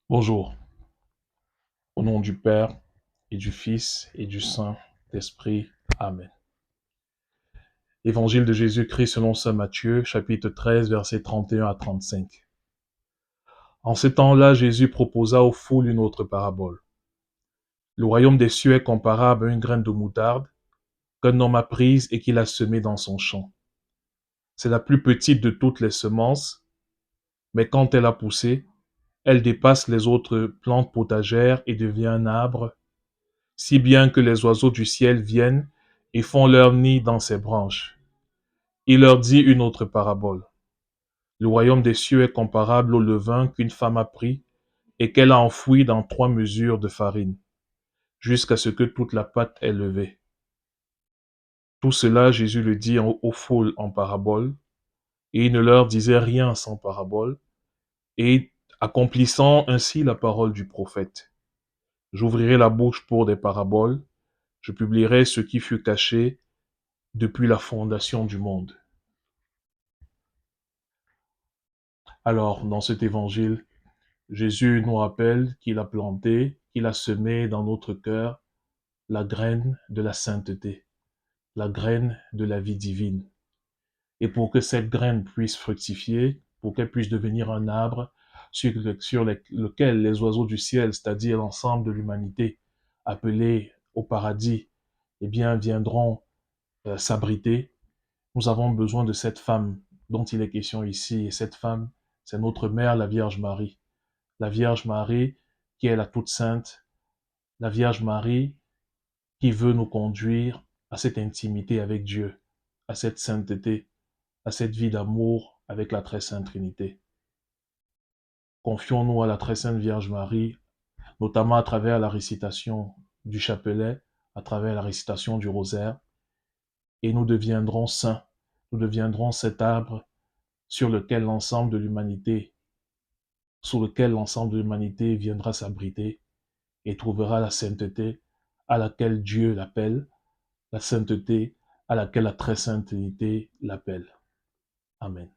Bonjour, au nom du Père et du Fils et du Saint-Esprit. Amen. Évangile de Jésus-Christ selon saint Matthieu, chapitre 13, versets 31 à 35. En ce temps-là, Jésus proposa aux foules une autre parabole. Le royaume des cieux est comparable à une graine de moutarde qu'un homme a prise et qu'il a semée dans son champ. C'est la plus petite de toutes les semences, mais quand elle a poussé, elle dépasse les autres plantes potagères et devient un arbre, si bien que les oiseaux du ciel viennent et font leur nid dans ses branches. Il leur dit une autre parabole. Le royaume des cieux est comparable au levain qu'une femme a pris et qu'elle a enfoui dans 3 mesures de farine, jusqu'à ce que toute la pâte est levée. Tout cela, Jésus le dit aux foules en parabole, et il ne leur disait rien sans parabole, et accomplissant ainsi la parole du prophète. J'ouvrirai la bouche pour des paraboles, je publierai ce qui fut caché depuis la fondation du monde. Alors, dans cet évangile, Jésus nous rappelle qu'il a planté, qu'il a semé dans notre cœur la graine de la sainteté, la graine de la vie divine. Et pour que cette graine puisse fructifier, pour qu'elle puisse devenir un arbre sur lequel les oiseaux du ciel, c'est-à-dire l'ensemble de l'humanité, appelée au paradis, eh bien, viendront s'abriter, nous avons besoin de cette femme dont il est question ici. Et cette femme, c'est notre mère, la Vierge Marie. La Vierge Marie qui est la toute sainte, la Vierge Marie qui veut nous conduire à cette intimité avec Dieu, à cette sainteté, à cette vie d'amour avec la très sainte Trinité. Confions-nous à la très sainte Vierge Marie, notamment à travers la récitation du chapelet, à travers la récitation du rosaire, et nous deviendrons saints, nous deviendrons cet arbre sur lequel l'ensemble de l'humanité, sous lequel l'ensemble de l'humanité viendra s'abriter et trouvera la sainteté à laquelle Dieu l'appelle, la sainteté à laquelle la très sainte Trinité l'appelle. Amen.